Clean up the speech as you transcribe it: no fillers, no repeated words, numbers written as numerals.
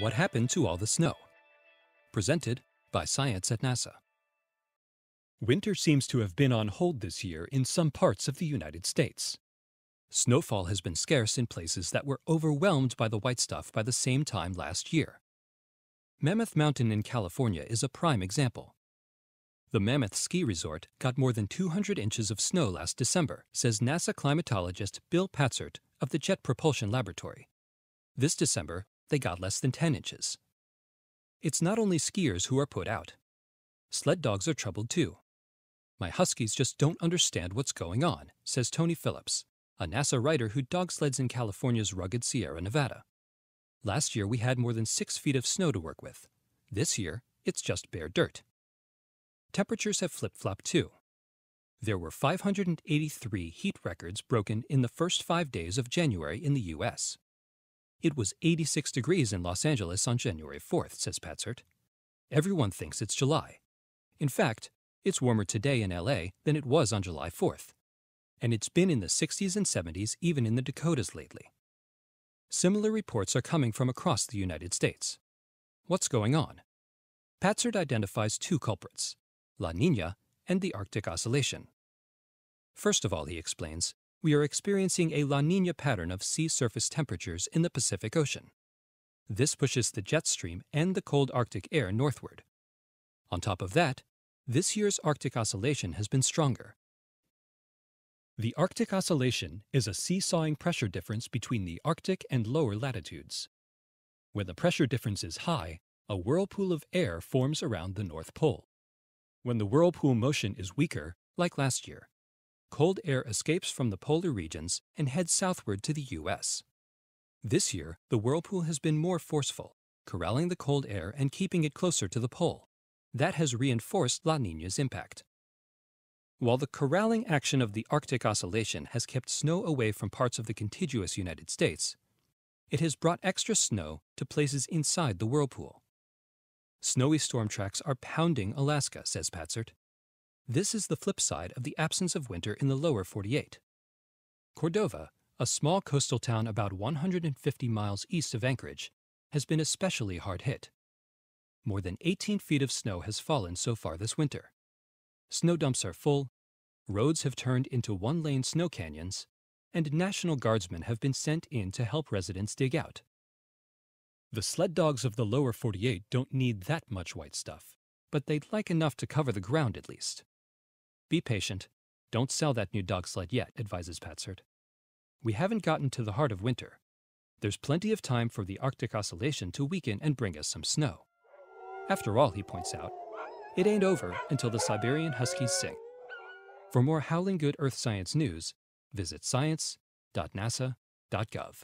What happened to all the snow? Presented by Science at NASA. Winter seems to have been on hold this year in some parts of the United States. Snowfall has been scarce in places that were overwhelmed by the white stuff by the same time last year. Mammoth Mountain in California is a prime example. The Mammoth Ski Resort got more than 200 inches of snow last December, says NASA climatologist Bill Patzert of the Jet Propulsion Laboratory. This December, they got less than 10 inches. It's not only skiers who are put out. Sled dogs are troubled too. My huskies just don't understand what's going on, says Tony Phillips, a NASA writer who dog sleds in California's rugged Sierra Nevada. Last year we had more than 6 feet of snow to work with. This year, it's just bare dirt. Temperatures have flip-flopped too. There were 583 heat records broken in the first 5 days of January in the U.S. It was 86 degrees in Los Angeles on January 4th, says Patzert. Everyone thinks it's July. In fact, it's warmer today in L.A. than it was on July 4th. And it's been in the 60s and 70s even in the Dakotas lately. Similar reports are coming from across the United States. What's going on? Patzert identifies 2 culprits, La Niña and the Arctic Oscillation. First of all, he explains, we are experiencing a La Niña pattern of sea surface temperatures in the Pacific Ocean. This pushes the jet stream and the cold Arctic air northward. On top of that, this year's Arctic Oscillation has been stronger. The Arctic Oscillation is a seesawing pressure difference between the Arctic and lower latitudes. When the pressure difference is high, a whirlpool of air forms around the North Pole. When the whirlpool motion is weaker, like last year, cold air escapes from the polar regions and heads southward to the U.S. This year, the whirlpool has been more forceful, corralling the cold air and keeping it closer to the pole. That has reinforced La Niña's impact. While the corralling action of the Arctic Oscillation has kept snow away from parts of the contiguous United States, it has brought extra snow to places inside the whirlpool. Snowy storm tracks are pounding Alaska, says Patzert. This is the flip side of the absence of winter in the lower 48. Cordova, a small coastal town about 150 miles east of Anchorage, has been especially hard hit. More than 18 feet of snow has fallen so far this winter. Snow dumps are full, roads have turned into one-lane snow canyons, and National Guardsmen have been sent in to help residents dig out. The sled dogs of the lower 48 don't need that much white stuff, but they'd like enough to cover the ground at least. Be patient. Don't sell that new dog sled yet, advises Patzert. We haven't gotten to the heart of winter. There's plenty of time for the Arctic Oscillation to weaken and bring us some snow. After all, he points out, it ain't over until the Siberian Huskies sing. For more howling good earth science news, visit science.nasa.gov.